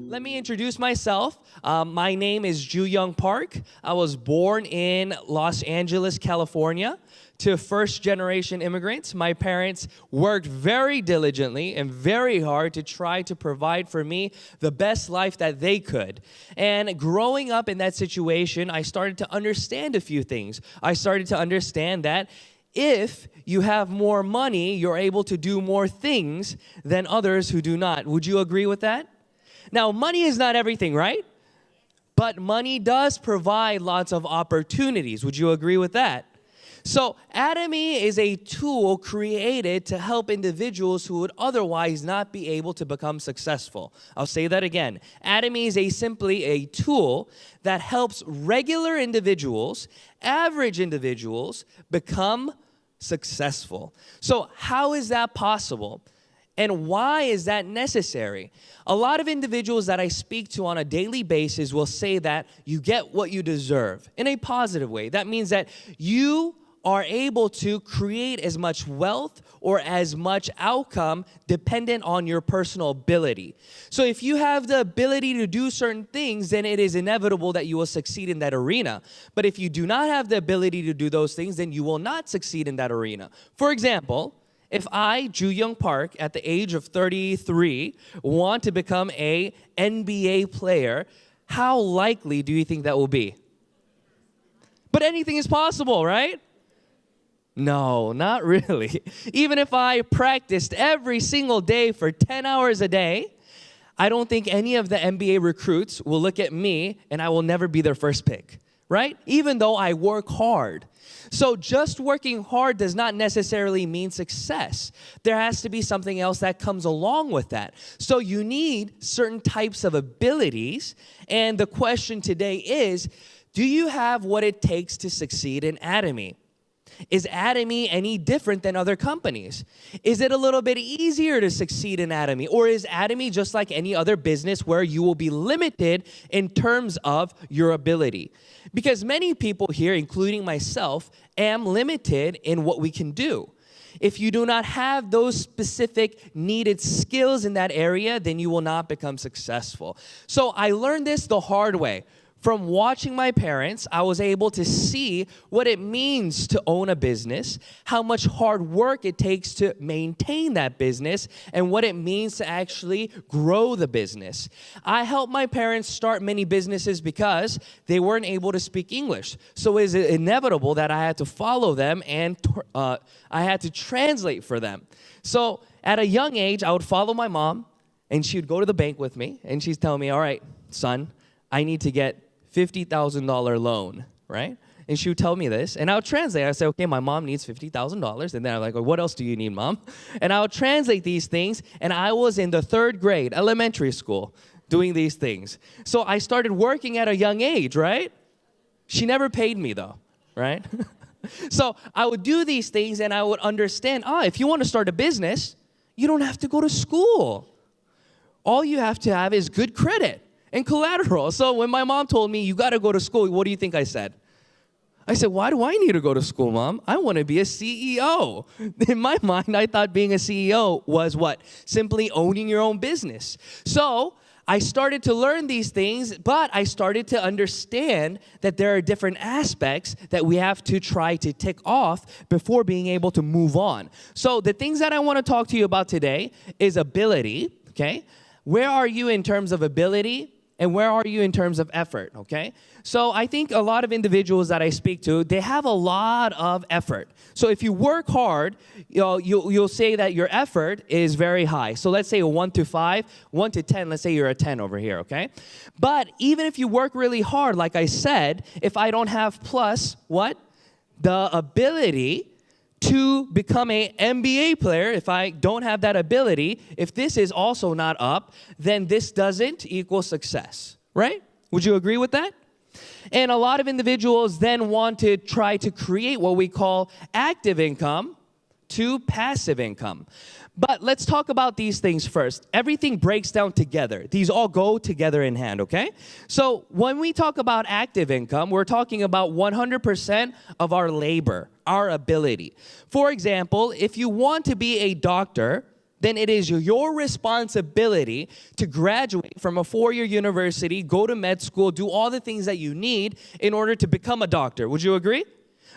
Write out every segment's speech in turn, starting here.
Let me introduce myself. My name is Ju Young Park. I was born in Los Angeles, California, to first-generation immigrants. My parents worked very diligently and very hard to try to provide for me the best life that they could. And growing up in that situation, I started to understand a few things. I started to understand that if you have more money, you're able to do more things than others who do not. Would you agree with that? Now, money is not everything, right? But money does provide lots of opportunities. Would you agree with that? So, Atomy is a tool created to help individuals who would otherwise not be able to become successful. I'll say that again. Atomy is simply a tool that helps regular individuals, average individuals, become successful. So, how is that possible? And why is that necessary? A lot of individuals that I speak to on a daily basis will say that you get what you deserve in a positive way. That means that you are able to create as much wealth or as much outcome dependent on your personal ability. So if you have the ability to do certain things, then it is inevitable that you will succeed in that arena. But if you do not have the ability to do those things, then you will not succeed in that arena. For example, if I, Ju Young Park, at the age of 33, want to become an NBA player, how likely do you think that will be? But anything is possible, right? No, not really. Even if I practiced every single day for 10 hours a day, I don't think any of the NBA recruits will look at me and I will never be their first pick, right? Even though I work hard. So just working hard does not necessarily mean success. There has to be something else that comes along with that. So you need certain types of abilities. And the question today is, do you have what it takes to succeed in Atomy? Is Atomy any different than other companies? Is it a little bit easier to succeed in Atomy? Or is Atomy just like any other business where you will be limited in terms of your ability? Because many people here, including myself, am limited in what we can do. If you do not have those specific needed skills in that area, then you will not become successful. So I learned this the hard way. From watching my parents, I was able to see what it means to own a business, how much hard work it takes to maintain that business, and what it means to actually grow the business. I helped my parents start many businesses because they weren't able to speak English. So it was inevitable that I had to follow them and I had to translate for them. So at a young age, I would follow my mom, and she would go to the bank with me, and she'd tell me, all right, son, I need to get $50,000 loan, right? And she would tell me this, and I would translate. I would say, okay, my mom needs $50,000. And then I'm like, well, what else do you need, mom? And I would translate these things, and I was in the 3rd grade, elementary school, doing these things. So I started working at a young age, right? She never paid me, though, right? So I would do these things, and I would understand, if you want to start a business, you don't have to go to school. All you have to have is good credit and collateral. So when my mom told me, you got to go to school, what do you think I said? I said, why do I need to go to school, Mom? I want to be a CEO. In my mind, I thought being a CEO was what? Simply owning your own business. So I started to learn these things, but I started to understand that there are different aspects that we have to try to tick off before being able to move on. So the things that I want to talk to you about today is ability, okay? Where are you in terms of ability? And where are you in terms of effort, okay? So I think a lot of individuals that I speak to, they have a lot of effort. So if you work hard, you'll say that your effort is very high. So let's say a 1 to 5, 1 to 10, let's say you're a 10 over here, okay? But even if you work really hard, like I said, if I don't have plus, what? The ability to become an NBA player, if I don't have that ability, if this is also not up, then this doesn't equal success, right? Would you agree with that? And a lot of individuals then want to try to create what we call active income to passive income. But let's talk about these things first. Everything breaks down together. These all go together in hand, okay? So when we talk about active income, we're talking about 100% of our labor, our ability. For example, if you want to be a doctor, then it is your responsibility to graduate from a 4-year university, go to med school, do all the things that you need in order to become a doctor. Would you agree?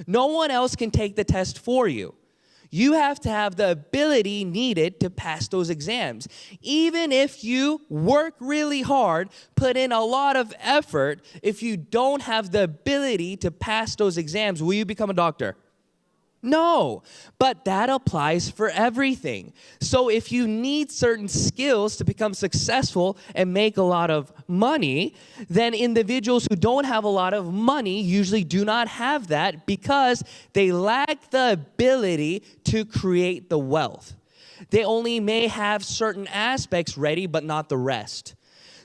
No one else can take the test for you. You have to have the ability needed to pass those exams. Even if you work really hard, put in a lot of effort, if you don't have the ability to pass those exams, will you become a doctor? No, but that applies for everything. So if you need certain skills to become successful and make a lot of money, then individuals who don't have a lot of money usually do not have that because they lack the ability to create the wealth. They only may have certain aspects ready, but not the rest.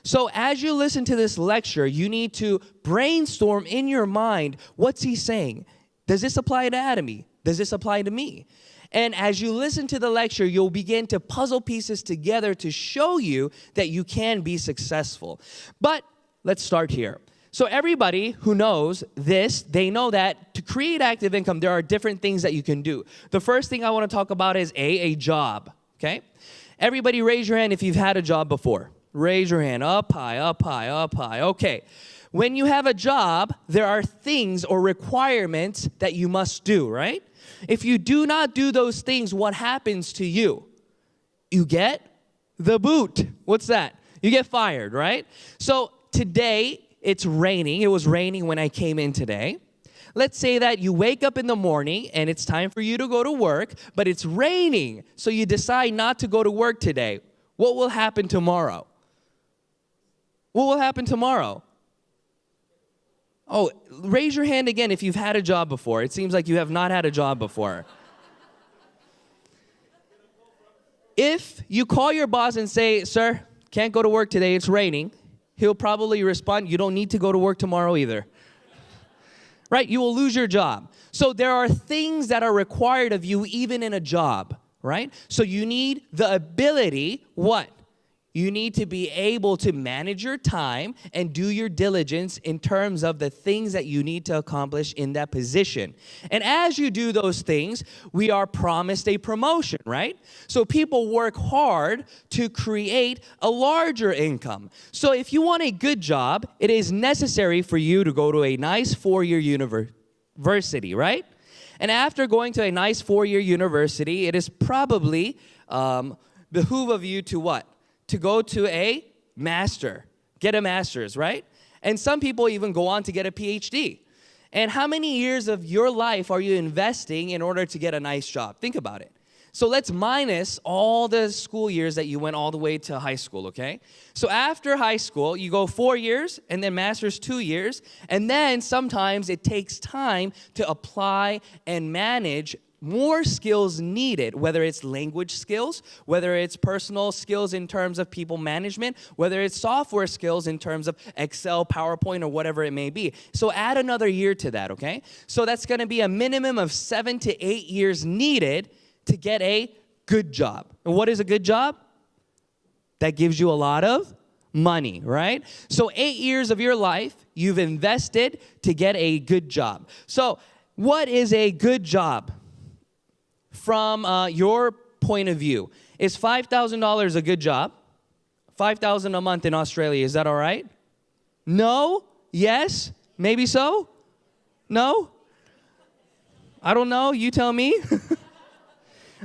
So as you listen to this lecture, you need to brainstorm in your mind, what's he saying? Does this apply to Atomy? Does this apply to me? And as you listen to the lecture, you'll begin to puzzle pieces together to show you that you can be successful. But let's start here. So everybody who knows this, they know that to create active income, there are different things that you can do. The first thing I want to talk about is a job, okay? Everybody raise your hand if you've had a job before. Raise your hand, up high, up high, up high. Okay. When you have a job, there are things or requirements that you must do, right? If you do not do those things, what happens to you? You get the boot. What's that? You get fired, right? So today, it's raining. It was raining when I came in today. Let's say that you wake up in the morning and it's time for you to go to work, but it's raining, so you decide not to go to work today. What will happen tomorrow? What will happen tomorrow? Oh, raise your hand again if you've had a job before. It seems like you have not had a job before. If you call your boss and say, sir, can't go to work today, it's raining, he'll probably respond, you don't need to go to work tomorrow either. Right? You will lose your job. So there are things that are required of you even in a job, right? So you need the ability, what? You need to be able to manage your time and do your diligence in terms of the things that you need to accomplish in that position. And as you do those things, we are promised a promotion, right? So people work hard to create a larger income. So if you want a good job, it is necessary for you to go to a nice 4-year university, right? And after going to a nice 4-year university, it is probably behoove of you to what? To go to a master, get a master's, right? And some people even go on to get a PhD. And how many years of your life are you investing in order to get a nice job? Think about it. So let's minus all the school years that you went all the way to high school, okay? So after high school, you go 4 years, and then master's 2 years, and then sometimes it takes time to apply and manage more skills needed, whether it's language skills, whether it's personal skills in terms of people management, whether it's software skills in terms of Excel, PowerPoint, or whatever it may be. So add another year to that, okay? So that's going to be a minimum of 7 to 8 years needed to get a good job. And what is a good job? That gives you a lot of money, right? So 8 years of your life you've invested to get a good job. So what is a good job? From your point of view, is $5,000 a good job? $5,000 a month in Australia, is that all right? No? Yes? Maybe so? No? I don't know, you tell me.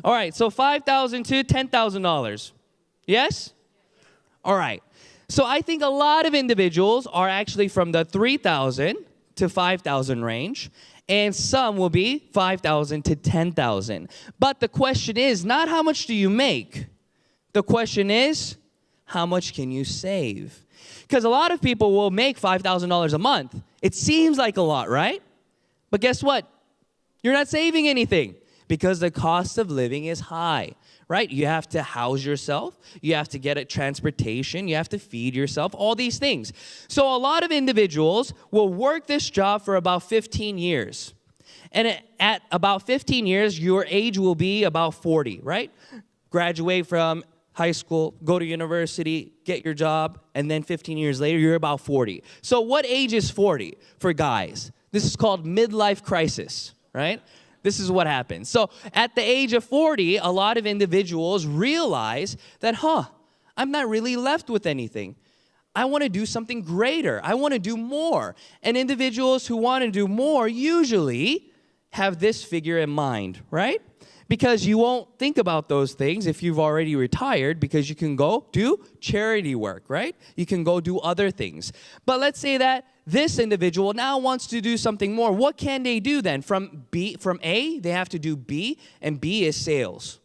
All right, so $5,000 to $10,000. Yes? All right. So I think a lot of individuals are actually from the $3,000 to $5,000 range. And some will be $5,000 to $10,000. But the question is not how much do you make? The question is, how much can you save? Because a lot of people will make $5,000 a month. It seems like a lot, right? But guess what? You're not saving anything because the cost of living is high, right? You have to house yourself. You have to get a transportation. You have to feed yourself, all these things. So a lot of individuals will work this job for about 15 years. And at about 15 years, your age will be about 40, right? Graduate from high school, go to university, get your job, and then 15 years later, you're about 40. So what age is 40 for guys? This is called midlife crisis, right? This is what happens. So at the age of 40, a lot of individuals realize that, I'm not really left with anything. I want to do something greater. I want to do more. And individuals who want to do more usually have this figure in mind, right? Because you won't think about those things if you've already retired, because you can go do charity work, right? You can go do other things. But let's say that this individual now wants to do something more. What can they do then? From A, they have to do B, and B is sales.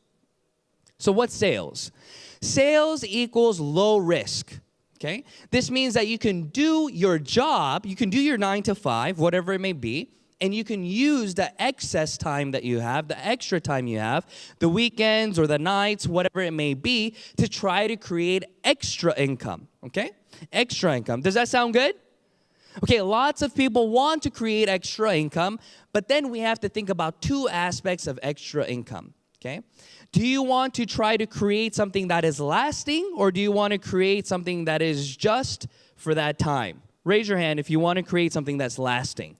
So what's sales? Sales equals low risk. Okay? This means that you can do your job, you can do your 9 to 5, whatever it may be, and you can use the excess time that you have, the extra time you have, the weekends or the nights, whatever it may be, to try to create extra income. Okay? Extra income. Does that sound good? Okay, lots of people want to create extra income, but then we have to think about two aspects of extra income. Okay? Do you want to try to create something that is lasting, or do you want to create something that is just for that time? Raise your hand if you want to create something that's lasting.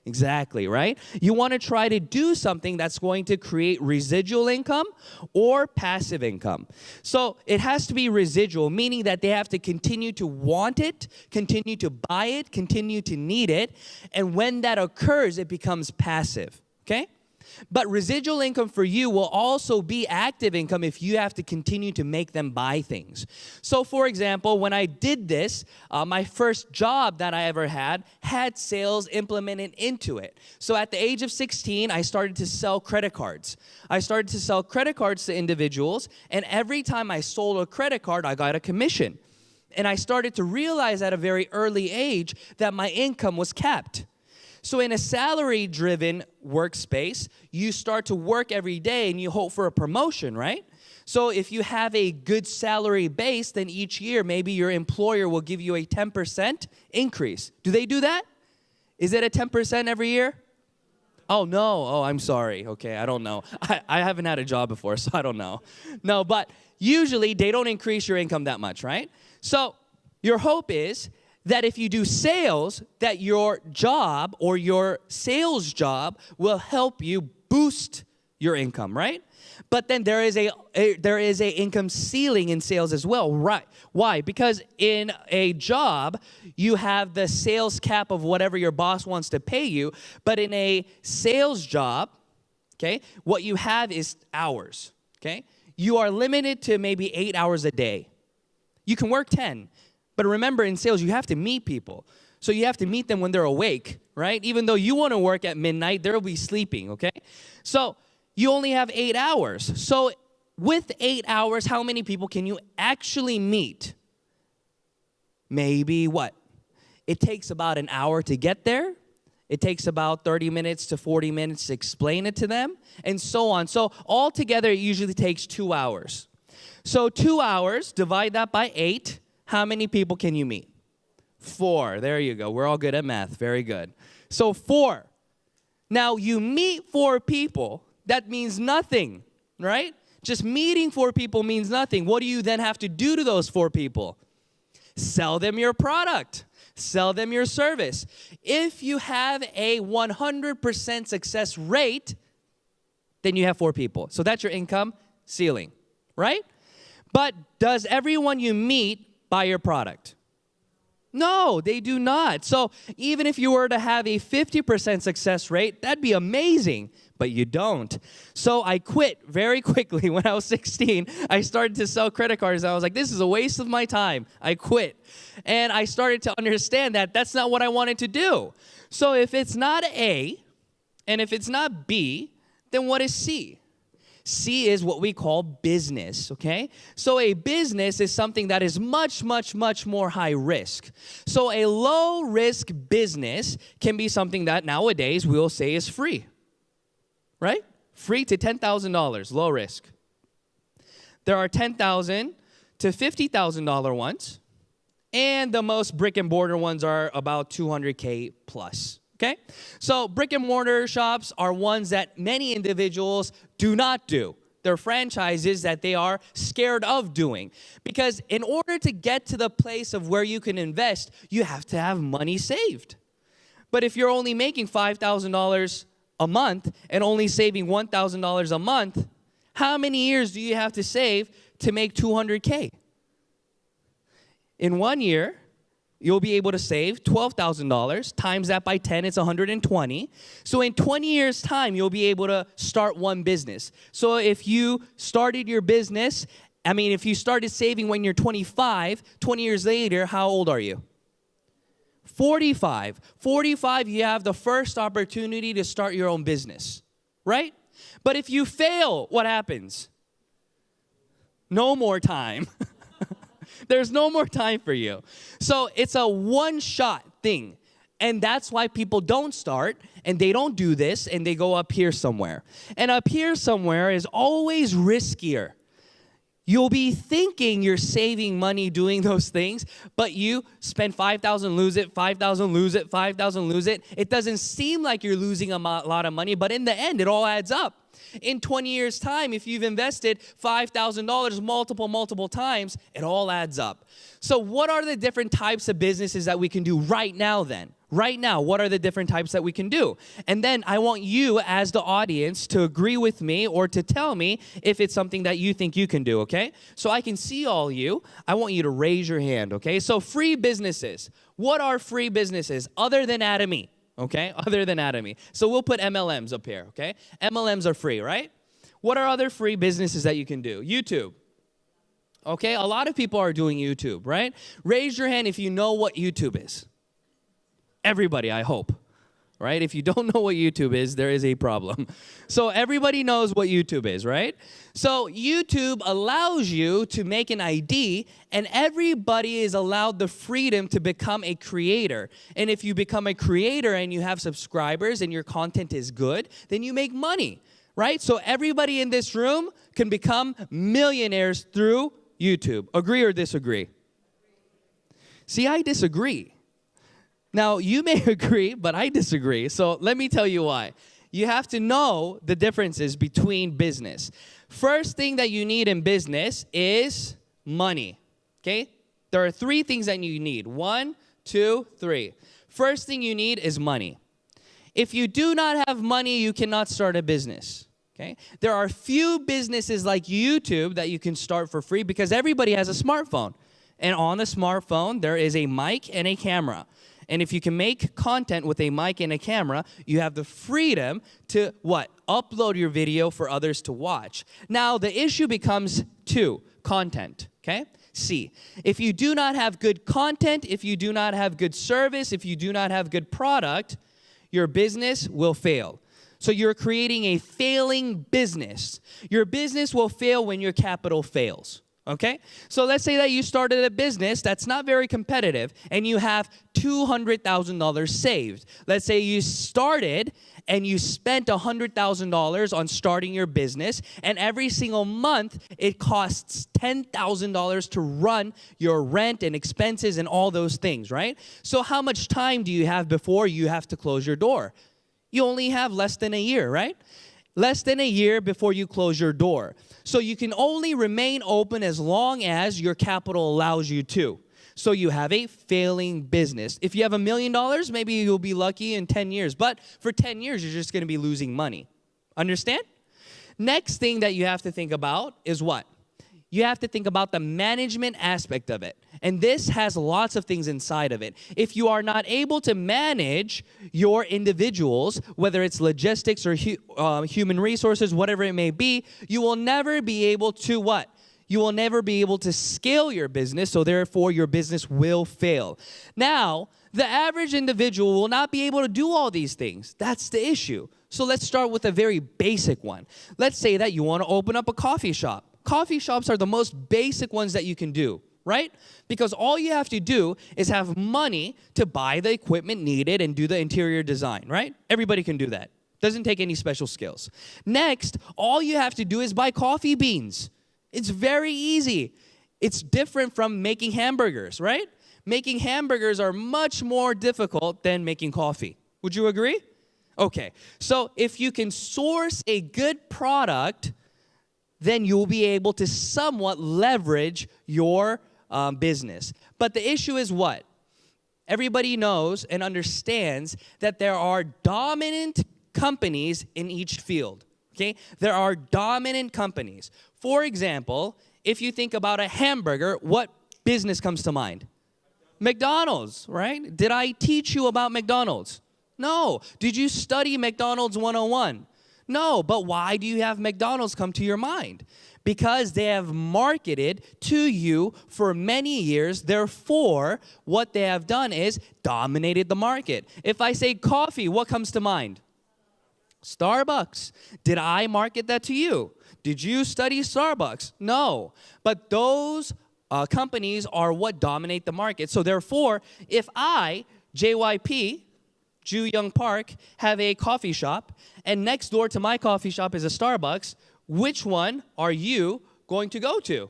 Exactly, right? You want to try to do something that's going to create residual income or passive income. So it has to be residual, meaning that they have to continue to want it, continue to buy it, continue to need it, and when that occurs, it becomes passive, okay? But residual income for you will also be active income if you have to continue to make them buy things. So for example, when I did this, my first job that I ever had sales implemented into it. So at the age of 16, I started to sell credit cards. I started to sell credit cards to individuals, and every time I sold a credit card, I got a commission. And I started to realize at a very early age that my income was capped. So in a salary-driven workspace, you start to work every day and you hope for a promotion, right? So if you have a good salary base, then each year maybe your employer will give you a 10% increase. Do they do that? Is it a 10% every year? Oh, no. Oh, I'm sorry. Okay, I don't know. I haven't had a job before, so I don't know. No, but usually they don't increase your income that much, right? So your hope is that if you do sales, that your job or your sales job will help you boost your income, right? But then there is a income ceiling in sales as well, right? Why? Because in a job, you have the sales cap of whatever your boss wants to pay you, but in a sales job, okay, what you have is hours, okay? You are limited to maybe 8 hours a day. You can work 10. But remember, in sales, you have to meet people. So you have to meet them when they're awake, right? Even though you want to work at midnight, they'll be sleeping, okay? So you only have 8 hours. So with 8 hours, how many people can you actually meet? Maybe what? It takes about an hour to get there. It takes about 30 minutes to 40 minutes to explain it to them, and so on. So altogether, it usually takes 2 hours. So 2 hours, divide that by 8. How many people can you meet? 4. There you go. We're all good at math. Very good. So 4. Now, you meet 4 people. That means nothing, right? Just meeting 4 people means nothing. What do you then have to do to those 4 people? Sell them your product. Sell them your service. If you have a 100% success rate, then you have 4 people. So that's your income ceiling, right? But does everyone you meet buy your product? No, they do not. So even if you were to have a 50% success rate, that'd be amazing, but you don't. So I quit very quickly when I was 16. I started to sell credit cards. I was like, this is a waste of my time. I quit. And I started to understand that that's not what I wanted to do. So if it's not A and if it's not B, then what is C? C is what we call business, okay? So a business is something that is much, much, much more high risk. So a low risk business can be something that nowadays we'll say is free, right? Free to $10,000, low risk. There are $10,000 to $50,000 ones, and the most brick and mortar ones are about $200K plus. Okay? So brick and mortar shops are ones that many individuals do not do. They're franchises that they are scared of doing. Because in order to get to the place of where you can invest, you have to have money saved. But if you're only making $5,000 a month and only saving $1,000 a month, how many years do you have to save to make $200K? In 1 year, you'll be able to save $12,000. Times that by 10, it's 120. So in 20 years' time, you'll be able to start one business. So if you started your business, if you started saving when you're 25, 20 years later, how old are you? 45. 45, you have the first opportunity to start your own business, right? But if you fail, what happens? No more time. There's no more time for you. So it's a one-shot thing. And that's why people don't start, and they don't do this, and they go up here somewhere. And up here somewhere is always riskier. You'll be thinking you're saving money doing those things, but you spend $5,000, lose it, $5,000, lose it, $5,000, lose it. It doesn't seem like you're losing a lot of money, but in the end, it all adds up. In 20 years' time, if you've invested $5,000 multiple times, it all adds up. So what are the different types of businesses that we can do right now then? Right now, what are the different types that we can do? And then I want you as the audience to agree with me or to tell me if it's something that you think you can do, okay? So I can see all you. I want you to raise your hand, okay? So free businesses. What are free businesses other than Atomy? Okay, other than Atomy. So we'll put MLMs up here, okay? MLMs are free, right? What are other free businesses that you can do? YouTube. Okay, a lot of people are doing YouTube, right? Raise your hand if you know what YouTube is. Everybody, I hope, right? If you don't know what YouTube is, there is a problem. So everybody knows what YouTube is, right? So YouTube allows you to make an ID, and everybody is allowed the freedom to become a creator. And if you become a creator and you have subscribers and your content is good, then you make money, right? So everybody in this room can become millionaires through YouTube. Agree or disagree? See, I disagree. Now, you may agree, but I disagree. So let me tell you why. You have to know the differences between business. First thing that you need in business is money, okay? There are three things that you need. 1, 2, 3. First thing you need is money. If you do not have money, you cannot start a business, okay? There are few businesses like YouTube that you can start for free because everybody has a smartphone. And on the smartphone, there is a mic and a camera. And if you can make content with a mic and a camera, you have the freedom to, what? Upload your video for others to watch. Now, the issue becomes 2, content, okay? C, if you do not have good content, if you do not have good service, if you do not have good product, your business will fail. So you're creating a failing business. Your business will fail when your capital fails. Okay? So let's say that you started a business that's not very competitive and you have $200,000 saved. Let's say you started and you spent $100,000 on starting your business, and every single month it costs $10,000 to run your rent and expenses and all those things, right? So how much time do you have before you have to close your door? You only have less than a year, right? Less than a year before you close your door. So you can only remain open as long as your capital allows you to. So you have a failing business. If you have $1 million, maybe you'll be lucky in 10 years. But for 10 years, you're just going to be losing money. Understand? Next thing that you have to think about is what? You have to think about the management aspect of it. And this has lots of things inside of it. If you are not able to manage your individuals, whether it's logistics or human resources, whatever it may be, you will never be able to what? You will never be able to scale your business, so therefore your business will fail. Now, the average individual will not be able to do all these things. That's the issue. So let's start with a very basic one. Let's say that you want to open up a coffee shop. Coffee shops are the most basic ones that you can do, right? Because all you have to do is have money to buy the equipment needed and do the interior design, right? Everybody can do that. Doesn't take any special skills. Next, all you have to do is buy coffee beans. It's very easy. It's different from making hamburgers, right? Making hamburgers are much more difficult than making coffee. Would you agree? Okay, so if you can source a good product, then you'll be able to somewhat leverage your business. But the issue is what? Everybody knows and understands that there are dominant companies in each field. Okay? There are dominant companies. For example, if you think about a hamburger, what business comes to mind? McDonald's, right? Did I teach you about McDonald's? No. Did you study McDonald's 101? No. But why do you have McDonald's come to your mind? Because they have marketed to you for many years. Therefore, what they have done is dominated the market. If I say coffee, what comes to mind? Starbucks. Did I market that to you? Did you study Starbucks? No. But those companies are what dominate the market. So therefore, if I, JYP, Ju Young Park, have a coffee shop, and next door to my coffee shop is a Starbucks, which one are you going to go to?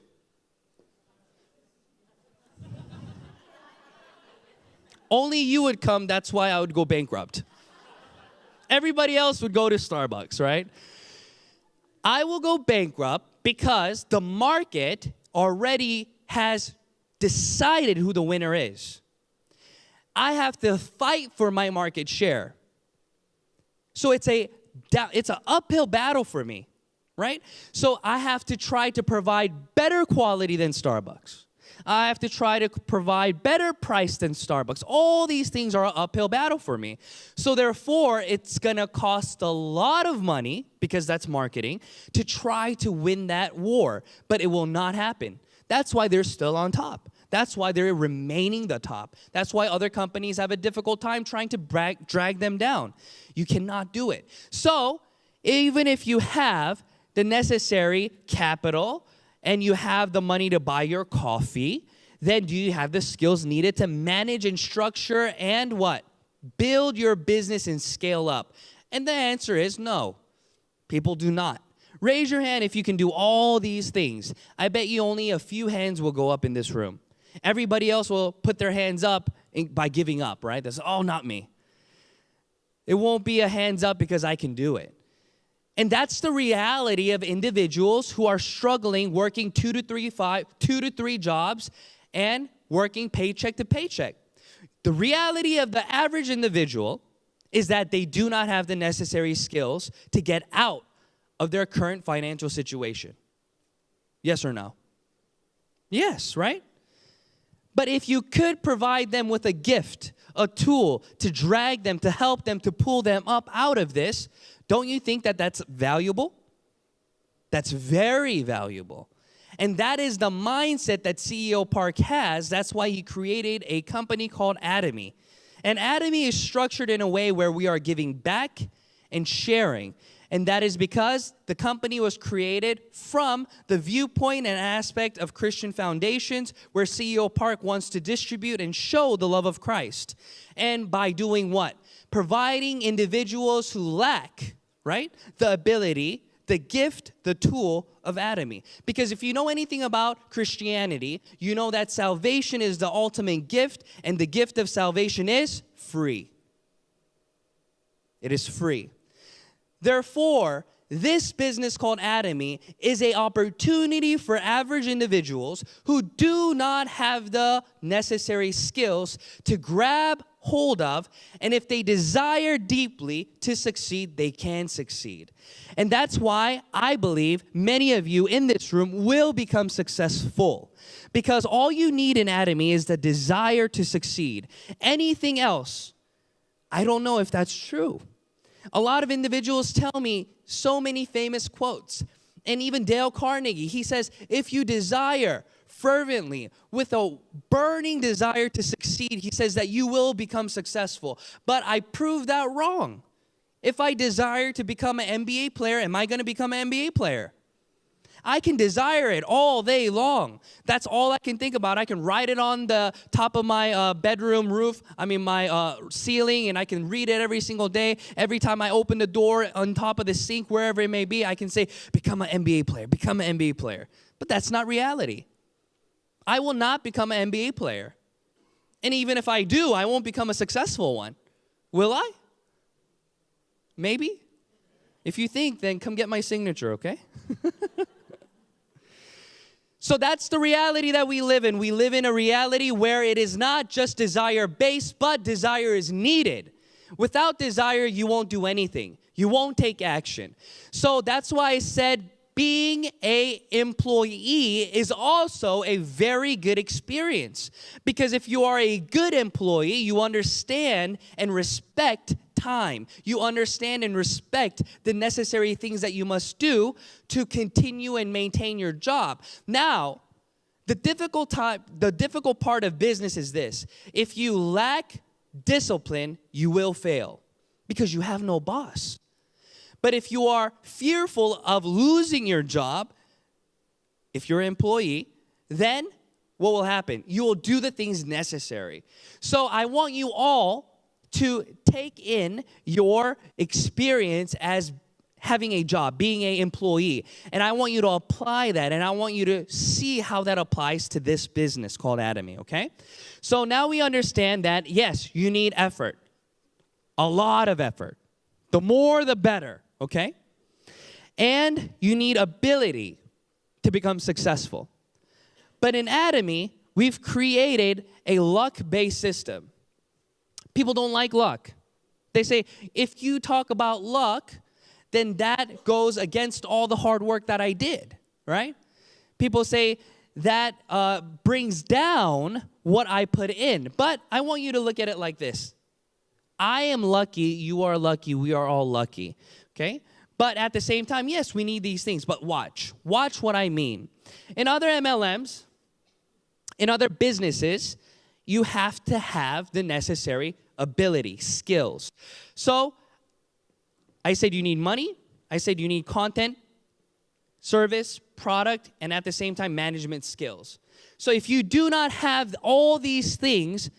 Only you would come, that's why I would go bankrupt. Everybody else would go to Starbucks, right? I will go bankrupt because the market already has decided who the winner is. I have to fight for my market share. So it's an uphill battle for me, right? So I have to try to provide better quality than Starbucks. I have to try to provide better price than Starbucks. All these things are an uphill battle for me. So therefore, it's going to cost a lot of money, because that's marketing, to try to win that war. But it will not happen. That's why they're still on top. That's why they're remaining the top. That's why other companies have a difficult time trying to drag them down. You cannot do it. So even if you have the necessary capital, and you have the money to buy your coffee, then do you have the skills needed to manage and structure and what? Build your business and scale up. And the answer is no. People do not. Raise your hand if you can do all these things. I bet you only a few hands will go up in this room. Everybody else will put their hands up by giving up, right? That's, oh, not me. It won't be a hands up because I can do it. And that's the reality of individuals who are struggling, working 2 to 3 jobs and working paycheck to paycheck. The reality of the average individual is that they do not have the necessary skills to get out of their current financial situation. Yes or no? Yes, right? But if you could provide them with a gift, a tool to drag them, to help them, to pull them up out of this, don't you think that that's valuable? That's very valuable. And that is the mindset that CEO Park has. That's why he created a company called Atomy. And Atomy is structured in a way where we are giving back and sharing. And that is because the company was created from the viewpoint and aspect of Christian foundations, where CEO Park wants to distribute and show the love of Christ. And by doing what? Providing individuals who lack, right, the ability, the gift, the tool of Atomy. Because if you know anything about Christianity, you know that salvation is the ultimate gift, and the gift of salvation is free. It is free. Therefore, this business called Atomy is an opportunity for average individuals who do not have the necessary skills to grab hold of, and if they desire deeply to succeed, they can succeed. And that's why I believe many of you in this room will become successful, because all you need in Atomy is the desire to succeed. Anything else, I don't know if that's true. A lot of individuals tell me so many famous quotes. And even Dale Carnegie, he says, if you desire fervently, with a burning desire to succeed, he says that you will become successful. But I proved that wrong. If I desire to become an NBA player, am I going to become an NBA player? I can desire it all day long. That's all I can think about. I can write it on the top of my bedroom roof, my ceiling, and I can read it every single day. Every time I open the door on top of the sink, wherever it may be, I can say, become an NBA player, become an NBA player. But that's not reality. I will not become an NBA player. And even if I do, I won't become a successful one. Will I? Maybe. If you think, then come get my signature, okay? So that's the reality that we live in. We live in a reality where it is not just desire-based, but desire is needed. Without desire, you won't do anything. You won't take action. So that's why I said being an employee is also a very good experience. Because if you are a good employee, you understand and respect time. You understand and respect the necessary things that you must do to continue and maintain your job. Now, the difficult part of business is this. If you lack discipline, you will fail because you have no boss. But if you are fearful of losing your job, if you're an employee, then what will happen? You will do the things necessary. So I want you all to take in your experience as having a job, being an employee. And I want you to apply that, and I want you to see how that applies to this business called Atomy, okay? So now we understand that, yes, you need effort. A lot of effort. The more, the better. Okay? And you need ability to become successful. But in Atomy, we've created a luck-based system. People don't like luck. They say, if you talk about luck, then that goes against all the hard work that I did, right? People say that brings down what I put in. But I want you to look at it like this. I am lucky, you are lucky, we are all lucky. Okay? But at the same time, yes, we need these things. But watch. Watch what I mean. In other MLMs, in other businesses, you have to have the necessary ability, skills. So, I said you need money. I said you need content, service, product, and at the same time, management skills. So if you do not have all these things,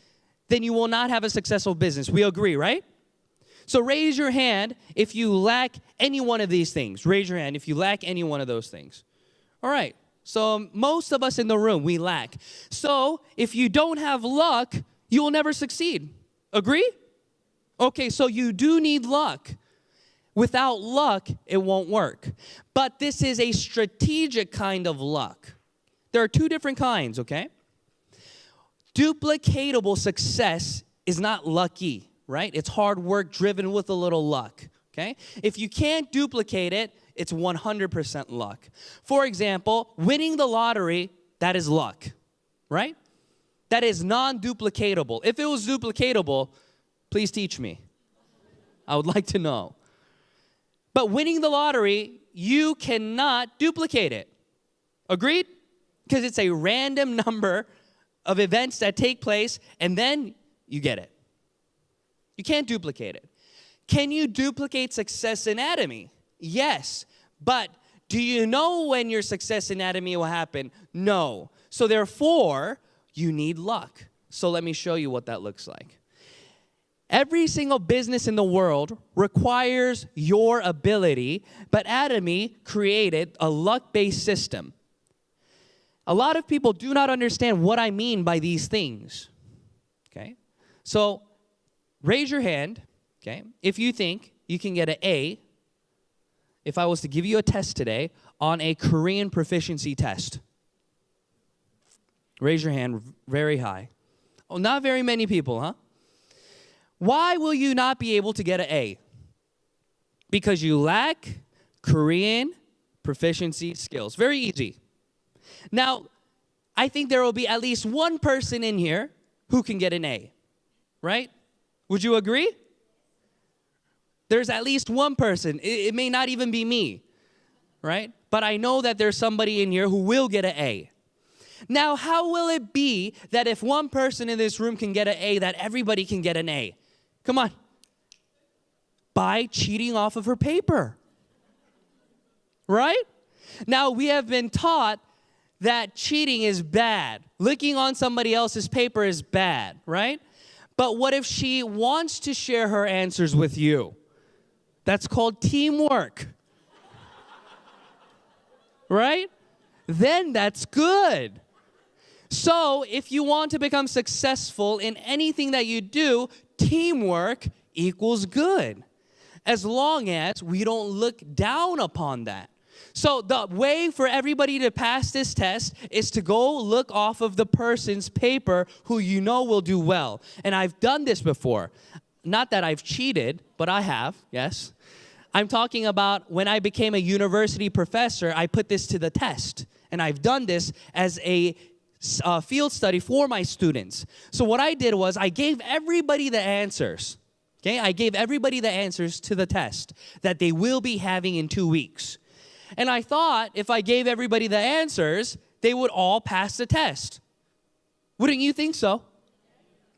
then you will not have a successful business. We agree, right? So raise your hand if you lack any one of these things. Raise your hand if you lack any one of those things. All right. So most of us in the room, we lack. So if you don't have luck, you will never succeed. Agree? Okay, so you do need luck. Without luck, it won't work. But this is a strategic kind of luck. There are two different kinds, okay? Duplicatable success is not lucky. Right? It's hard work driven with a little luck, okay? If you can't duplicate it, it's 100% luck. For example, winning the lottery, that is luck, right? That is non-duplicatable. If it was duplicatable, please teach me. I would like to know. But winning the lottery, you cannot duplicate it. Agreed? Because it's a random number of events that take place, and then you get it. You can't duplicate it. Can you duplicate success in Atomy? Yes. But do you know when your success in Atomy will happen? No. So therefore, you need luck. So let me show you what that looks like. Every single business in the world requires your ability, but Atomy created a luck-based system. A lot of people do not understand what I mean by these things. Okay? So raise your hand, okay, if you think you can get an A, if I was to give you a test today on a Korean proficiency test. Raise your hand very high. Oh, not very many people, huh? Why will you not be able to get an A? Because you lack Korean proficiency skills. Very easy. Now, I think there will be at least one person in here who can get an A, right? Would you agree? There's at least one person. It may not even be me, right? But I know that there's somebody in here who will get an A. Now, how will it be that if one person in this room can get an A, that everybody can get an A? Come on. By cheating off of her paper. Right? Now, we have been taught that cheating is bad. Licking on somebody else's paper is bad, right? But what if she wants to share her answers with you? That's called teamwork. Right? Then that's good. So if you want to become successful in anything that you do, teamwork equals good. As long as we don't look down upon that. So the way for everybody to pass this test is to go look off of the person's paper who you know will do well. And I've done this before. Not that I've cheated, but I have, yes. I'm talking about when I became a university professor, I put this to the test. And I've done this as a field study for my students. So what I did was I gave everybody the answers. Okay, I gave everybody the answers to the test that they will be having in 2 weeks. And I thought if I gave everybody the answers, they would all pass the test. Wouldn't you think so?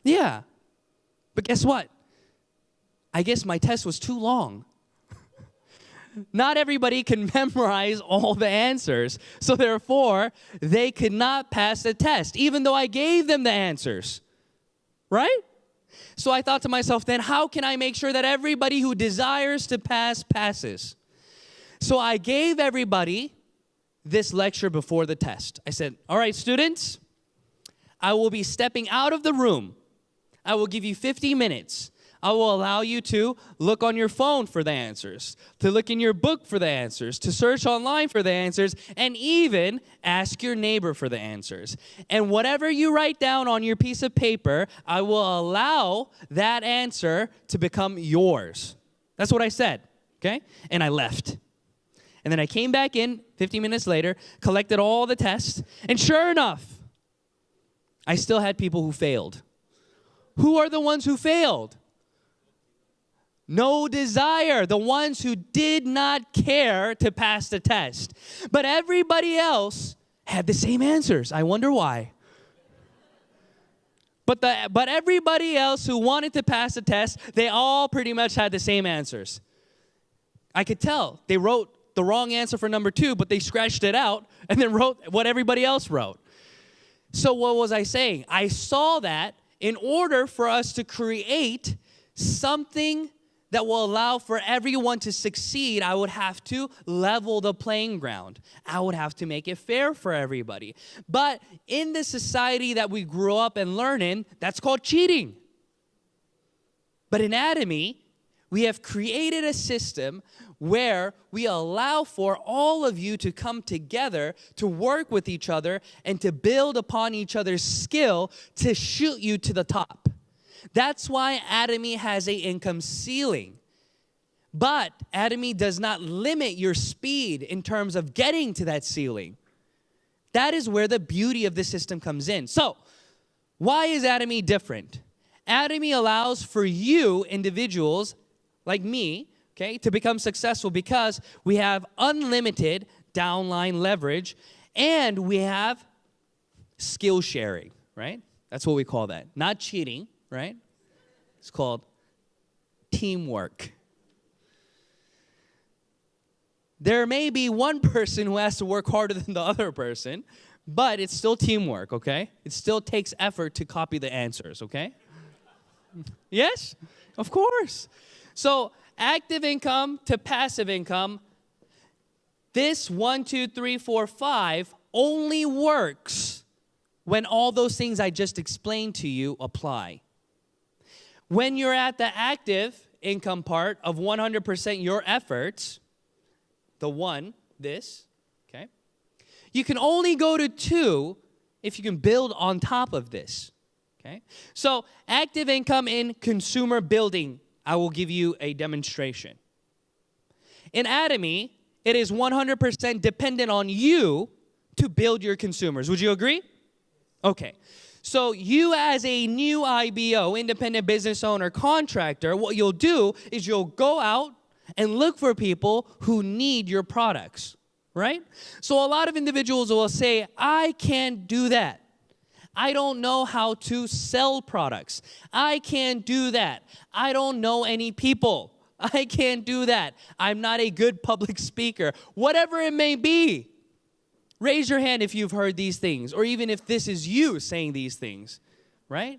Yeah. But guess what? I guess my test was too long. Not everybody can memorize all the answers. So therefore, they could not pass the test, even though I gave them the answers. Right? So I thought to myself then, how can I make sure that everybody who desires to pass, passes? So I gave everybody this lecture before the test. I said, all right, students, I will be stepping out of the room. I will give you 50 minutes. I will allow you to look on your phone for the answers, to look in your book for the answers, to search online for the answers, and even ask your neighbor for the answers. And whatever you write down on your piece of paper, I will allow that answer to become yours. That's what I said, okay? And I left. And then I came back in 50 minutes later, collected all the tests, and sure enough, I still had people who failed. Who are the ones who failed? No desire, the ones who did not care to pass the test. But everybody else had the same answers. I wonder why. But everybody else who wanted to pass the test, they all pretty much had the same answers. I could tell. They wrote the wrong answer for number 2, but they scratched it out and then wrote what everybody else wrote. So what was I saying? I saw that in order for us to create something that will allow for everyone to succeed, I would have to level the playing ground. I would have to make it fair for everybody. But in the society that we grew up and learn in, that's called cheating. But in Atomy, we have created a system where we allow for all of you to come together, to work with each other, and to build upon each other's skill to shoot you to the top. That's why Atomy has an income ceiling. But Atomy does not limit your speed in terms of getting to that ceiling. That is where the beauty of the system comes in. So, why is Atomy different? Atomy allows for you, individuals like me, okay, to become successful because we have unlimited downline leverage and we have skill sharing, right? That's what we call that. Not cheating. Right? It's called teamwork. There may be one person who has to work harder than the other person, but it's still teamwork, okay? It still takes effort to copy the answers, okay? Yes? Of course. So, active income to passive income, this 1, 2, 3, 4, 5 only works when all those things I just explained to you apply. When you're at the active income part of 100% your efforts, the 1, this, okay, you can only go to 2 if you can build on top of this, okay? So active income in consumer building, I will give you a demonstration. In Atomy, it is 100% dependent on you to build your consumers. Would you agree? Okay. So you as a new IBO, independent business owner, contractor, what you'll do is you'll go out and look for people who need your products, right? So a lot of individuals will say, I can't do that. I don't know how to sell products. I can't do that. I don't know any people. I can't do that. I'm not a good public speaker. Whatever it may be. Raise your hand if you've heard these things, or even if this is you saying these things, right?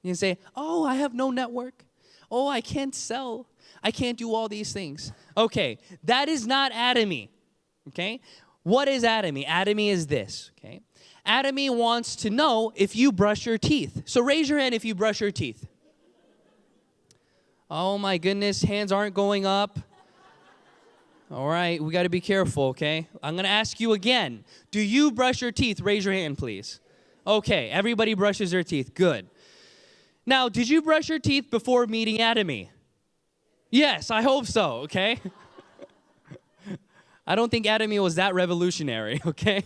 You can say, oh, I have no network. Oh, I can't sell. I can't do all these things. Okay, that is not Atomy, okay? What is Atomy? Atomy is this, okay? Atomy wants to know if you brush your teeth. So raise your hand if you brush your teeth. Oh, my goodness, hands aren't going up. All right, we got to be careful, okay? I'm going to ask you again. Do you brush your teeth? Raise your hand, please. Okay, everybody brushes their teeth. Good. Now, did you brush your teeth before meeting Atomy? Yes, I hope so, okay? I don't think Atomy was that revolutionary, okay?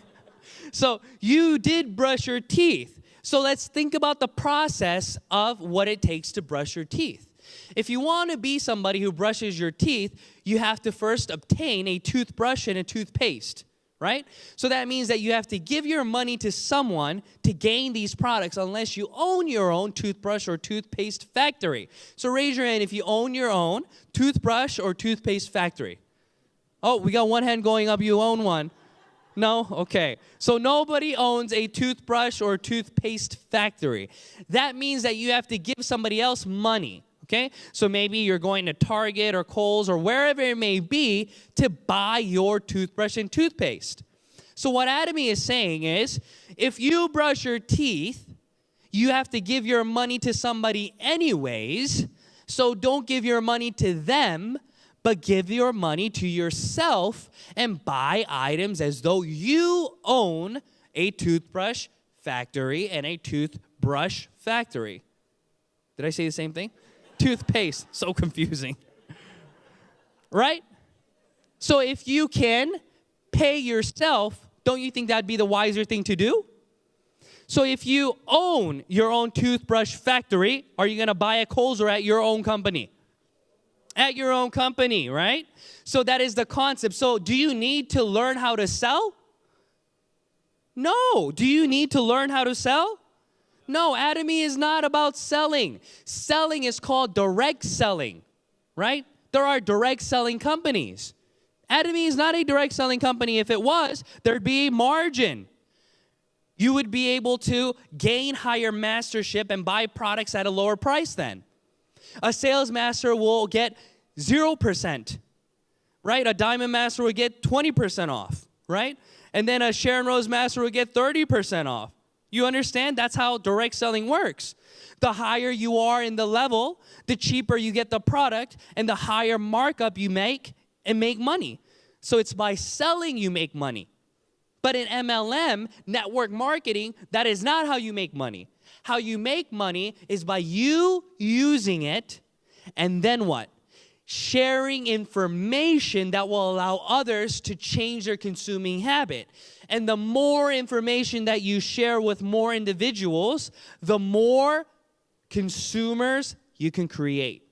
So you did brush your teeth. So let's think about the process of what it takes to brush your teeth. If you want to be somebody who brushes your teeth, you have to first obtain a toothbrush and a toothpaste, right? So that means that you have to give your money to someone to gain these products unless you own your own toothbrush or toothpaste factory. So raise your hand if you own your own toothbrush or toothpaste factory. Oh, we got one hand going up. You own one. No? Okay. So nobody owns a toothbrush or toothpaste factory. That means that you have to give somebody else money. Okay? So maybe you're going to Target or Kohl's or wherever it may be to buy your toothbrush and toothpaste. So what Atomy is saying is, if you brush your teeth, you have to give your money to somebody anyways. So don't give your money to them, but give your money to yourself and buy items as though you own a toothbrush factory and a toothbrush factory. Did I say the same thing? Toothpaste, so confusing. Right? So if you can pay yourself, don't you think that'd be the wiser thing to do? So if you own your own toothbrush factory, are you going to buy at Kohl's or at your own company? At your own company, right? So that is the concept. So do you need to learn how to sell? No. Do you need to learn how to sell? No, Atomy is not about selling. Selling is called direct selling, right? There are direct selling companies. Atomy is not a direct selling company. If it was, there'd be a margin. You would be able to gain higher mastership and buy products at a lower price then. A sales master will get 0%, right? A diamond master will get 20% off, right? And then a Sharon Rose master will get 30% off. You understand? That's how direct selling works. The higher you are in the level, the cheaper you get the product, and the higher markup you make and make money. So it's by selling you make money. But in MLM, network marketing, that is not how you make money. How you make money is by you using it, and then what? Sharing information that will allow others to change their consuming habit. And the more information that you share with more individuals, the more consumers you can create.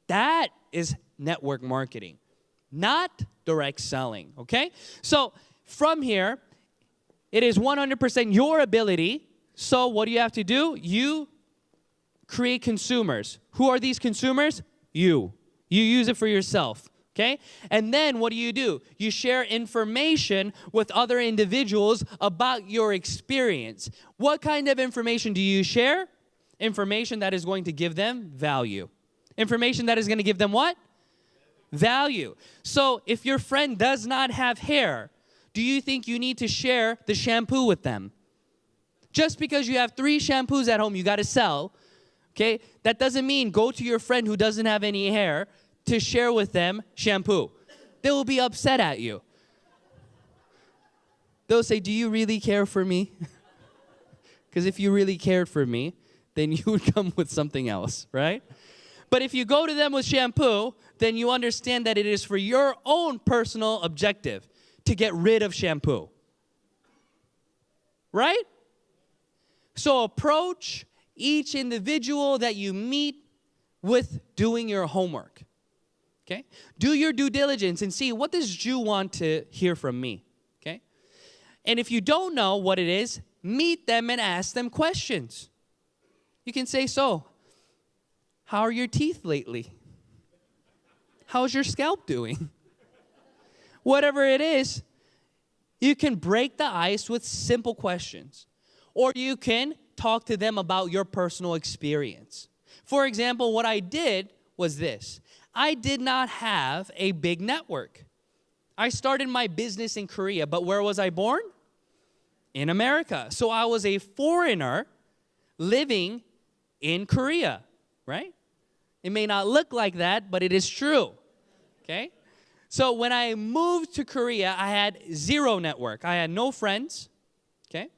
That is network marketing, not direct selling, okay? So from here, it is 100% your ability. So what do you have to do? You create consumers. Who are these consumers? You. You use it for yourself, okay? And then what do? You share information with other individuals about your experience. What kind of information do you share? Information that is going to give them value. Information that is going to give them what? Value. So if your friend does not have hair, do you think you need to share the shampoo with them? Just because you have 3 shampoos at home you got to sell, okay, that doesn't mean go to your friend who doesn't have any hair to share with them shampoo. They will be upset at you. They'll say, do you really care for me? Because if you really cared for me, then you would come with something else, right? But if you go to them with shampoo, then you understand that it is for your own personal objective to get rid of shampoo. Right? So approach each individual that you meet with doing your homework. Okay? Do your due diligence and see, what does Jew want to hear from me? Okay? And if you don't know what it is, meet them and ask them questions. You can say, so, how are your teeth lately? How's your scalp doing? Whatever it is, you can break the ice with simple questions. Or you can talk to them about your personal experience. For example, what I did was this. I did not have a big network. I started my business in Korea, but where was I born? In America. So I was a foreigner living in Korea, right? It may not look like that, but it is true, okay? So when I moved to Korea, I had 0 network. I had no friends, okay?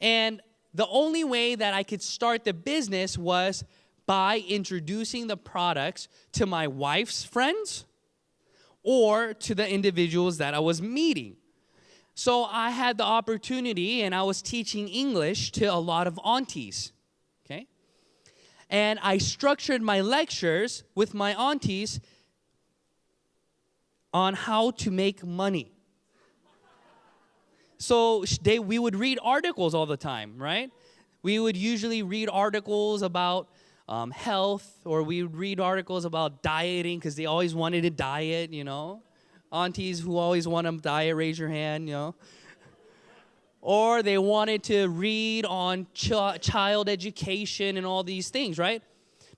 And the only way that I could start the business was by introducing the products to my wife's friends or to the individuals that I was meeting. So I had the opportunity, and I was teaching English to a lot of aunties, okay? And I structured my lectures with my aunties on how to make money. So we would read articles all the time, right? We would usually read articles about health, or we would read articles about dieting because they always wanted to diet, you know. Aunties who always want to diet, raise your hand, you know. Or they wanted to read on child education and all these things, right?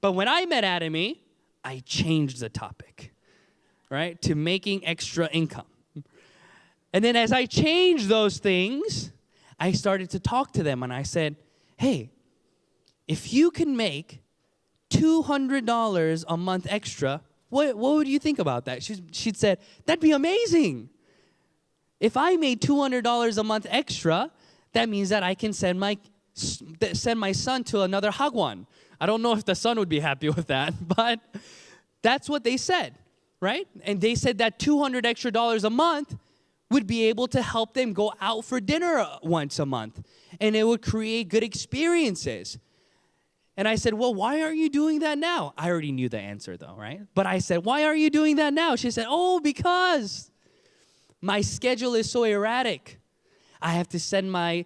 But when I met Atomy, I changed the topic, right, to making extra income. And then as I changed those things, I started to talk to them, and I said, hey, if you can make $200 a month extra, what would you think about that? She'd said, that'd be amazing. If I made $200 a month extra, that means that I can send my son to another hagwon. I don't know if the son would be happy with that, but that's what they said, right? And they said that $200 extra a month would be able to help them go out for dinner once a month, and it would create good experiences. And I said, well, why aren't you doing that now? I already knew the answer, though, right? But I said, why aren't you doing that now? She said, oh, because my schedule is so erratic. I have to send my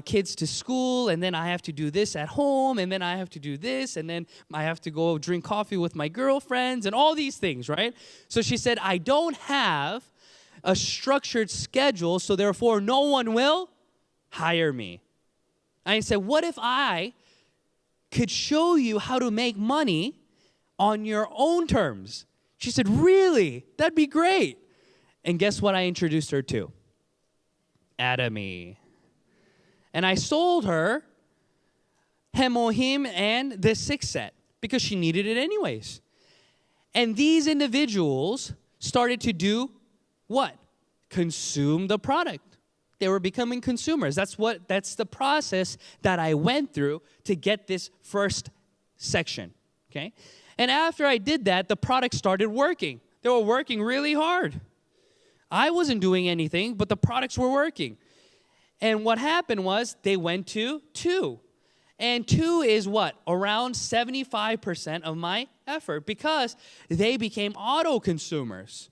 kids to school, and then I have to do this at home, and then I have to do this, and then I have to go drink coffee with my girlfriends, and all these things, right? So she said, I don't have a structured schedule, so therefore no one will hire me. I said, what if I could show you how to make money on your own terms? She said, really? That'd be great. And guess what I introduced her to? Atomy. And I sold her Hemohim and the 6 set because she needed it anyways. And these individuals started to do what? Consume the product. They were becoming consumers. That's the process that I went through to get this first section, okay? And after I did that, the product started working. They were working really hard. I wasn't doing anything, but the products were working. And what happened was they went to 2. And 2 is what? Around 75% of my effort because they became auto consumers.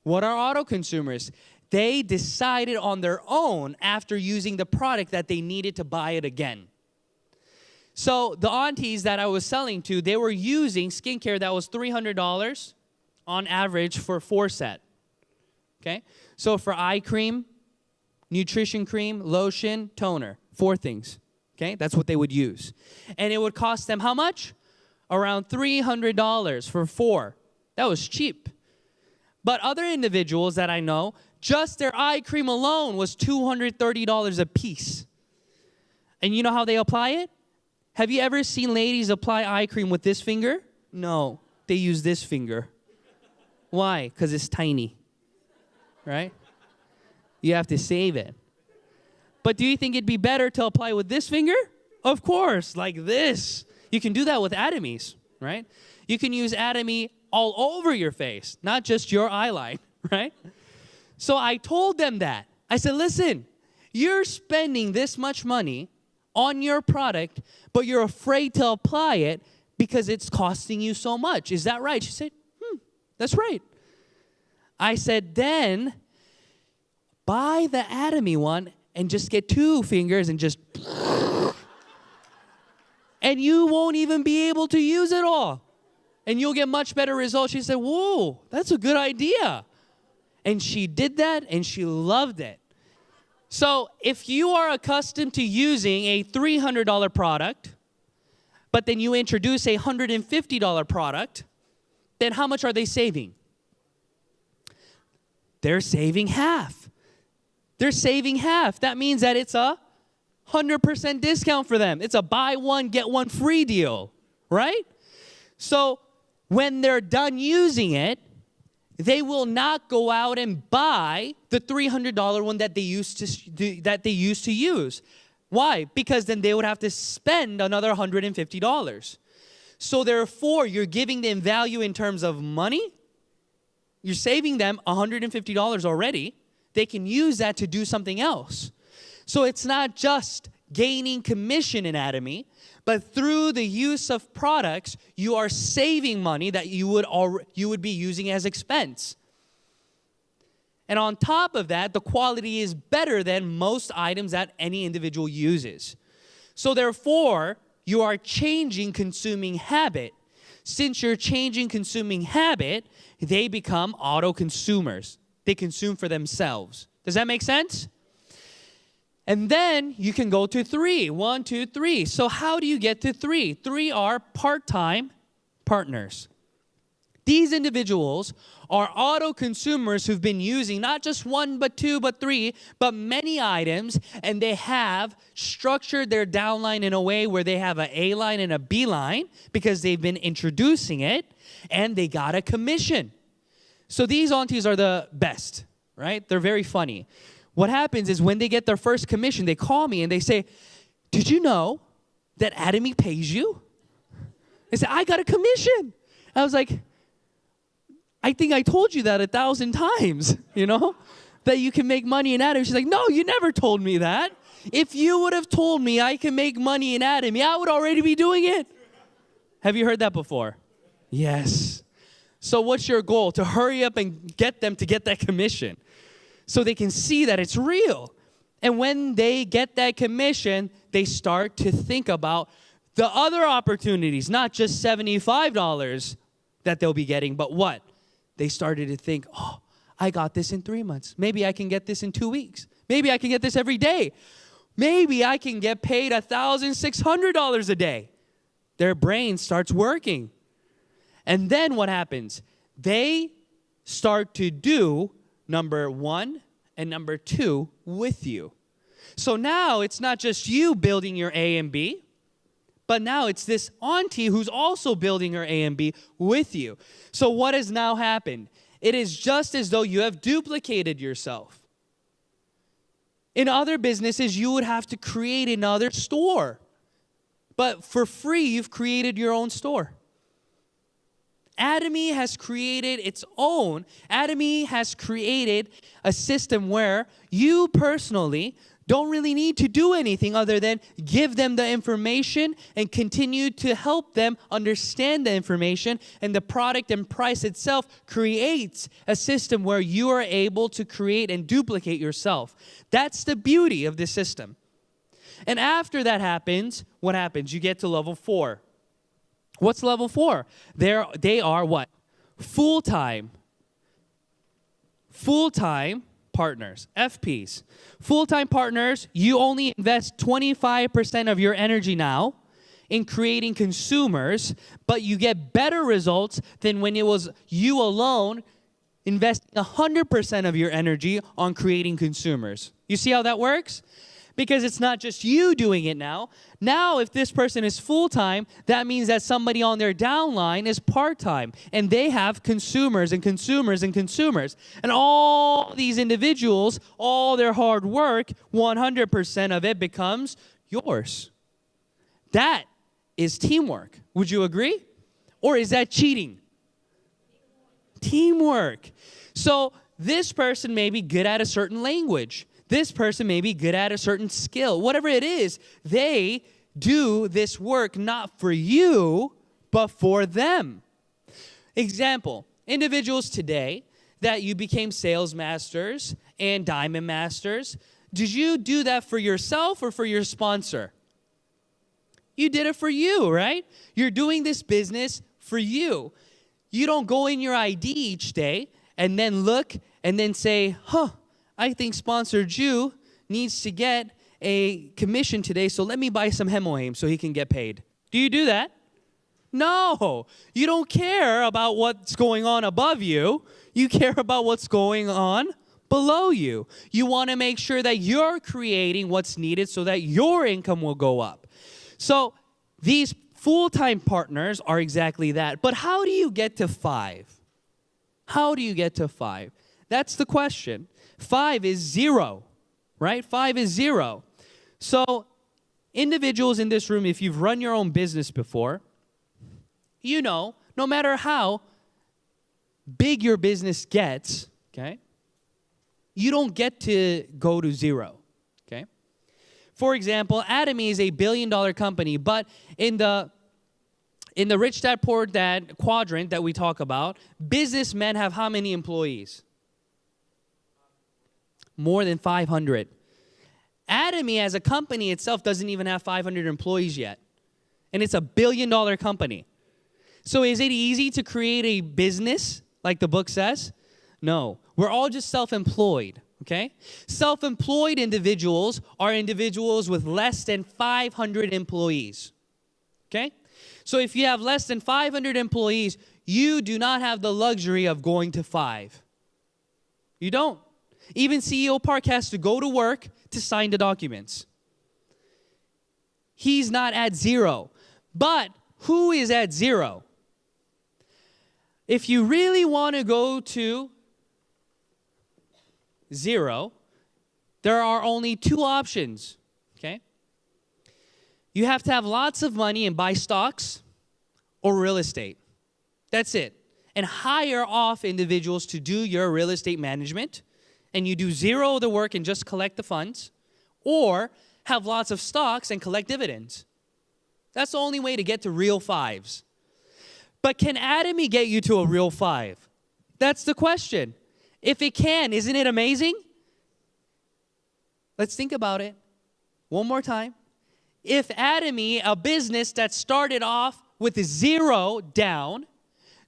What are auto consumers? They decided on their own after using the product that they needed to buy it again. So the aunties that I was selling to, they were using skincare that was $300 on average for 4 set. Okay? So for eye cream, nutrition cream, lotion, toner, 4 things. Okay? That's what they would use. And it would cost them how much? Around $300 for 4. That was cheap. But other individuals that I know, just their eye cream alone was $230 a piece. And you know how they apply it? Have you ever seen ladies apply eye cream with this finger? No, they use this finger. Why? Because it's tiny, right? You have to save it. But do you think it'd be better to apply with this finger? Of course, like this. You can do that with Atomys, right? You can use Atomy all over your face, not just your eyeline, right? So I told them that. I said, listen, you're spending this much money on your product, but you're afraid to apply it because it's costing you so much. Is that right? She said, that's right. I said, then buy the Atomy one and just get 2 fingers and just, and you won't even be able to use it all. And you'll get much better results. She said, whoa, that's a good idea. And she did that, and she loved it. So if you are accustomed to using a $300 product, but then you introduce a $150 product, then how much are they saving? They're saving half. They're saving half. That means that it's a 100% discount for them. It's a buy one, get one free deal, right? So when they're done using it, they will not go out and buy the $300 one that they used to use. Why? Because then they would have to spend another $150. So therefore, you're giving them value in terms of money, you're saving them $150 already. They can use that to do something else. So it's not just gaining commission in Atomy, but through the use of products, you are saving money that you would be using as expense. And on top of that, the quality is better than most items that any individual uses. So therefore, you are changing consuming habit. Since you're changing consuming habit, they become auto-consumers. They consume for themselves. Does that make sense? And then you can go to 3. 1, 2, 3. So how do you get to 3? 3 are part-time partners. These individuals are auto-consumers who've been using not just 1, but 2, but 3, but many items, and they have structured their downline in a way where they have an A line and a B line because they've been introducing it, and they got a commission. So these aunties are the best, right? They're very funny. What happens is when they get their first commission, they call me and they say, "Did you know that Atomy pays you?" They say, "I got a commission." I was like, "I think I told you that 1,000 times, that you can make money in Atomy." She's like, "No, you never told me that. If you would have told me I can make money in Atomy, I would already be doing it." Have you heard that before? Yes. So what's your goal? To hurry up and get them to get that commission so they can see that it's real. And when they get that commission, they start to think about the other opportunities, not just $75 that they'll be getting, but what? They started to think, "Oh, I got this in 3 months. Maybe I can get this in 2 weeks. Maybe I can get this every day. Maybe I can get paid $1,600 a day." Their brain starts working. And then what happens? They start to do number 1 and number 2 with you. So now it's not just you building your A and B, but now it's this auntie who's also building her A and B with you. So what has now happened? It is just as though you have duplicated yourself. In other businesses, you would have to create another store. But for free, you've created your own store. Atomy has created its own. Atomy has created a system where you personally don't really need to do anything other than give them the information and continue to help them understand the information, and the product and price itself creates a system where you are able to create and duplicate yourself. That's the beauty of this system. And after that happens, what happens? You get to level 4. What's level 4? They are what? Full-time partners, FPs. Full-time partners, you only invest 25% of your energy now in creating consumers, but you get better results than when it was you alone investing 100% of your energy on creating consumers. You see how that works? Because it's not just you doing it now. Now, if this person is full-time, that means that somebody on their downline is part-time. And they have consumers and consumers and consumers. And all these individuals, all their hard work, 100% of it becomes yours. That is teamwork. Would you agree? Or is that cheating? Teamwork. So this person may be good at a certain language. This person may be good at a certain skill. Whatever it is, they do this work not for you, but for them. Example, individuals today that you became sales masters and diamond masters, did you do that for yourself or for your sponsor? You did it for you, right? You're doing this business for you. You don't go in your ID each day and then look and then say, I think sponsor Jew needs to get a commission today, so let me buy some hemohame so he can get paid. Do you do that? No. You don't care about what's going on above you. You care about what's going on below you. You want to make sure that you're creating what's needed so that your income will go up. So these full-time partners are exactly that. But how do you get to 5? How do you get to 5? That's the question. 5 is 0, right? 5 is 0. So individuals in this room, if you've run your own business before, you know, no matter how, big your business gets, okay, you don't get to go to zero, okay? For example, Atomy is a billion-dollar company, but in the Rich Dad, Poor Dad quadrant that we talk about, businessmen have how many employees? More than 500. Atomy as a company itself doesn't even have 500 employees yet. And it's a billion-dollar company. So is it easy to create a business like the book says? No. We're all just self-employed, okay? Self-employed individuals are individuals with less than 500 employees, okay? So if you have less than 500 employees, you do not have the luxury of going to 5. You don't. Even CEO Park has to go to work to sign the documents. He's not at 0. But who is at 0? If you really want to go to 0, there are only 2 options, okay? You have to have lots of money and buy stocks or real estate. That's it. And hire off individuals to do your real estate management, and you do 0 of the work and just collect the funds, or have lots of stocks and collect dividends. That's the only way to get to real 5s. But can Atomy get you to a real 5? That's the question. If it can, isn't it amazing? Let's think about it one more time. If Atomy, a business that started off with 0 down,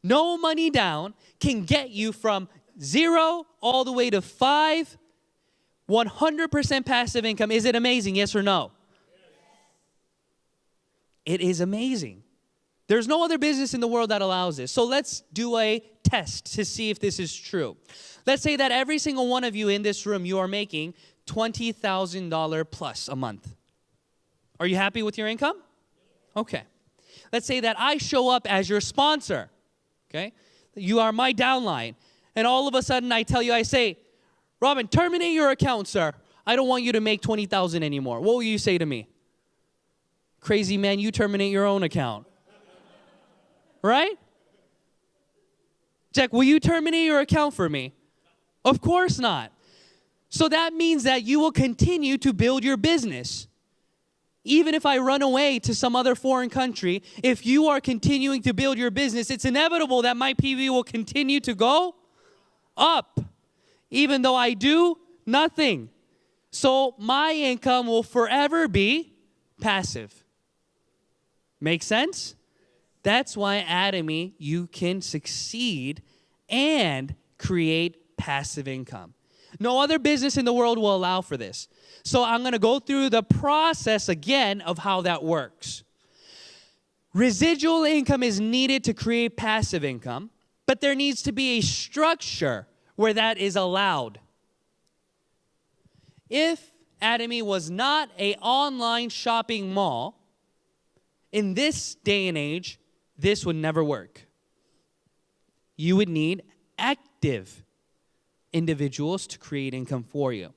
no money down, can get you from 0 all the way to 5, 100% passive income, is it amazing, yes or no? Yes. It is amazing. There's no other business in the world that allows this. So let's do a test to see if this is true. Let's say that every single one of you in this room, you are making $20,000 plus a month. Are you happy with your income? Okay. Let's say that I show up as your sponsor, okay? You are my downline. And all of a sudden I tell you, I say, Robin, terminate your account, sir. I don't want you to make $20,000 anymore. What will you say to me? Crazy man, you terminate your own account. Right? Jack, will you terminate your account for me? Of course not. So that means that you will continue to build your business. Even if I run away to some other foreign country, if you are continuing to build your business, it's inevitable that my PV will continue to go up. Even though I do nothing. So my income will forever be passive. Make sense? That's why Atomy, you can succeed and create passive income. No other business in the world will allow for this. So I'm going to go through the process again of how that works. Residual income is needed to create passive income, but there needs to be a structure where that is allowed. If Atomy was not an online shopping mall, in this day and age, this would never work. You would need active individuals to create income for you.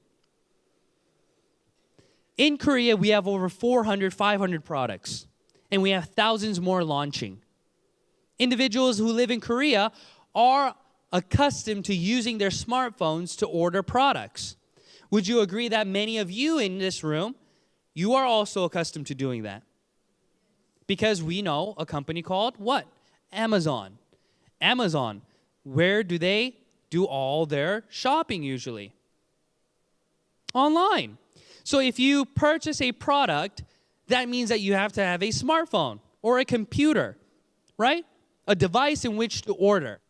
In Korea, we have over 400, 500 products, and we have thousands more launching. Individuals who live in Korea are accustomed to using their smartphones to order products. Would you agree that many of you in this room, you are also accustomed to doing that? Because we know a company called what? Amazon. Amazon, where do they do all their shopping usually? Online. So if you purchase a product, that means that you have to have a smartphone or a computer, right? A device in which to order.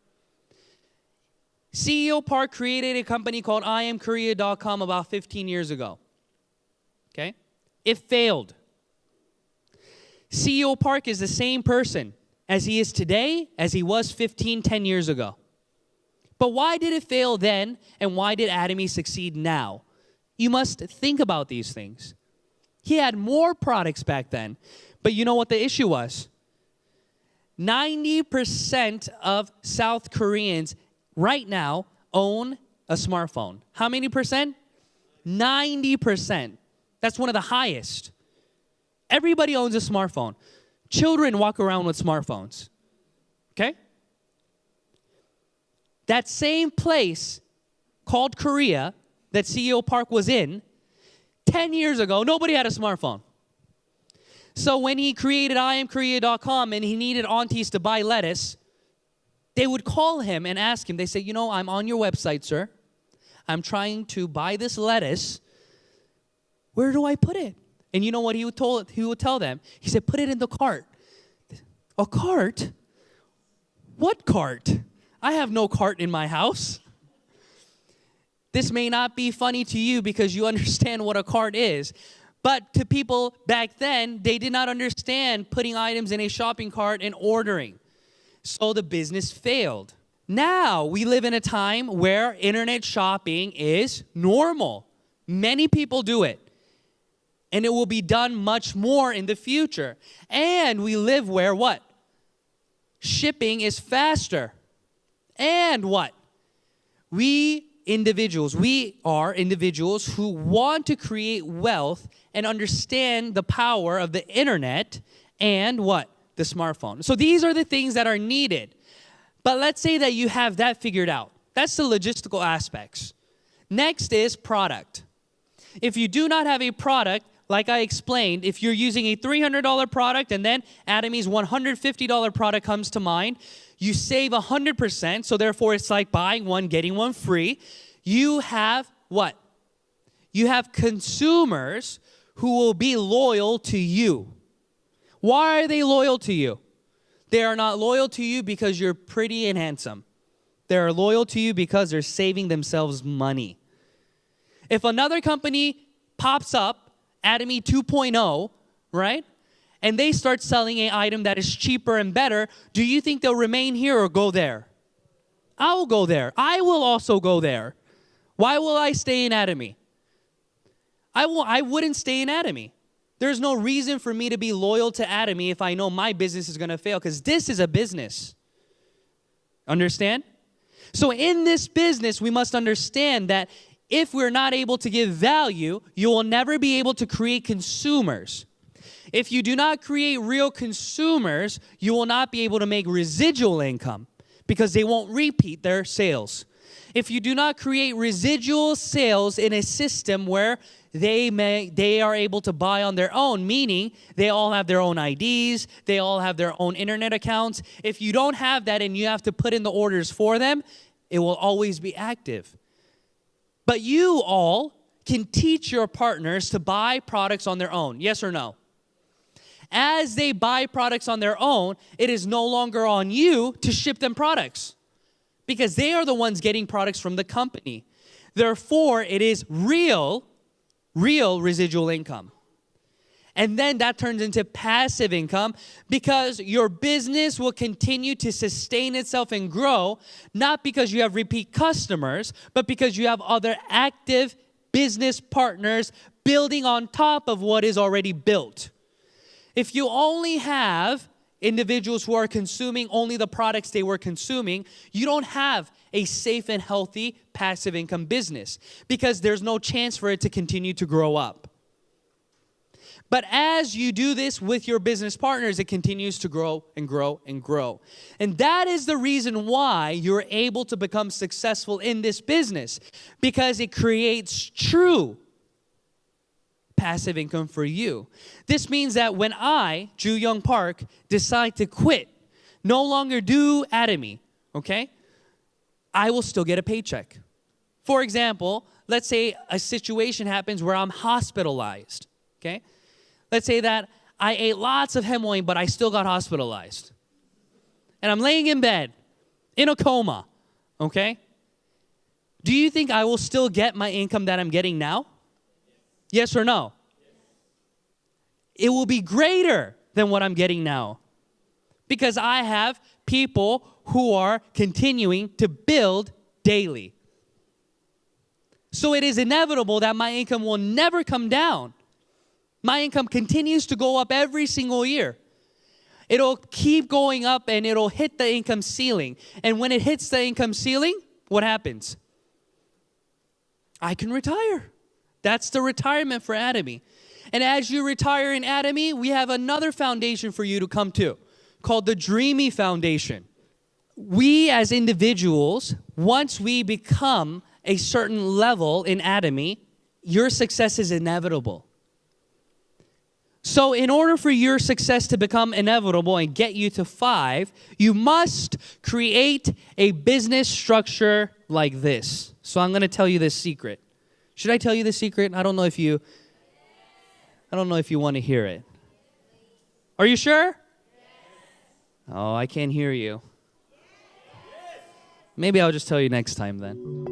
CEO Park created a company called IamKorea.com about 15 years ago. Okay? It failed. CEO Park is the same person as he is today as he was 10 years ago. But why did it fail then, and why did Atomy succeed now? You must think about these things. He had more products back then, but you know what the issue was? 90% of South Koreans right now own a smartphone. How many percent? 90%. That's one of the highest. Everybody owns a smartphone. Children walk around with smartphones. Okay? That same place called Korea that CEO Park was in, 10 years ago, nobody had a smartphone. So when he created IamKorea.com and he needed aunties to buy lettuce, they would call him and ask him. They say, I'm on your website, sir. I'm trying to buy this lettuce. Where do I put it? And you know what he would tell them? He said, put it in the cart. A cart? What cart? I have no cart in my house. This may not be funny to you because you understand what a cart is. But to people back then, they did not understand putting items in a shopping cart and ordering. So the business failed. Now we live in a time where internet shopping is normal. Many people do it. And it will be done much more in the future. And we live where what? Shipping is faster. And what? We are individuals who want to create wealth and understand the power of the internet and what? The smartphone. So these are the things that are needed. But let's say that you have that figured out. That's the logistical aspects. Next is product. If you do not have a product, like I explained, if you're using a $300 product and then Atomy's $150 product comes to mind, you save 100%, so therefore it's like buying one, getting one free. You have what? You have consumers who will be loyal to you. Why are they loyal to you? They are not loyal to you because you're pretty and handsome. They are loyal to you because they're saving themselves money. If another company pops up, Atomy 2.0, right? And they start selling an item that is cheaper and better, do you think they'll remain here or go there? I will go there. I will also go there. Why will I stay in Atomy? I wouldn't stay in Atomy. There's no reason for me to be loyal to Atomy if I know my business is going to fail, because this is a business. Understand? So in this business, we must understand that if we're not able to give value, you will never be able to create consumers. If you do not create real consumers, you will not be able to make residual income because they won't repeat their sales. If you do not create residual sales in a system where they are able to buy on their own, meaning they all have their own IDs, they all have their own internet accounts. If you don't have that and you have to put in the orders for them, it will always be active. But you all can teach your partners to buy products on their own. Yes or no? As they buy products on their own, it is no longer on you to ship them products because they are the ones getting products from the company. Therefore, it is real residual income. And then that turns into passive income because your business will continue to sustain itself and grow, not because you have repeat customers, but because you have other active business partners building on top of what is already built. If you only have individuals who are consuming only the products they were consuming, you don't have a safe and healthy passive income business because there's no chance for it to continue to grow up. But as you do this with your business partners, it continues to grow and grow and grow. And that is the reason why you're able to become successful in this business, because it creates true passive income for you. This means that when I, Ju Young Park, decide to quit, no longer do Atomy, okay, I will still get a paycheck. For example, let's say a situation happens where I'm hospitalized, okay? Let's say that I ate lots of Hemoin, but I still got hospitalized. And I'm laying in bed, in a coma, okay? Do you think I will still get my income that I'm getting now? Yes or no? It will be greater than what I'm getting now because I have people who are continuing to build daily. So it is inevitable that my income will never come down. My income continues to go up every single year. It'll keep going up and it'll hit the income ceiling. And when it hits the income ceiling, what happens? I can retire. That's the retirement for Atomy. And as you retire in Atomy, we have another foundation for you to come to called the Dreamy Foundation. we as individuals, once we become a certain level in Atomy, your success is inevitable. So in order for your success to become inevitable and get you to 5, you must create a business structure like this. So I'm going to tell you this secret. Should I tell you the secret? I don't know if you want to hear it. Are you sure? Oh, I can't hear you. Maybe I'll just tell you next time then.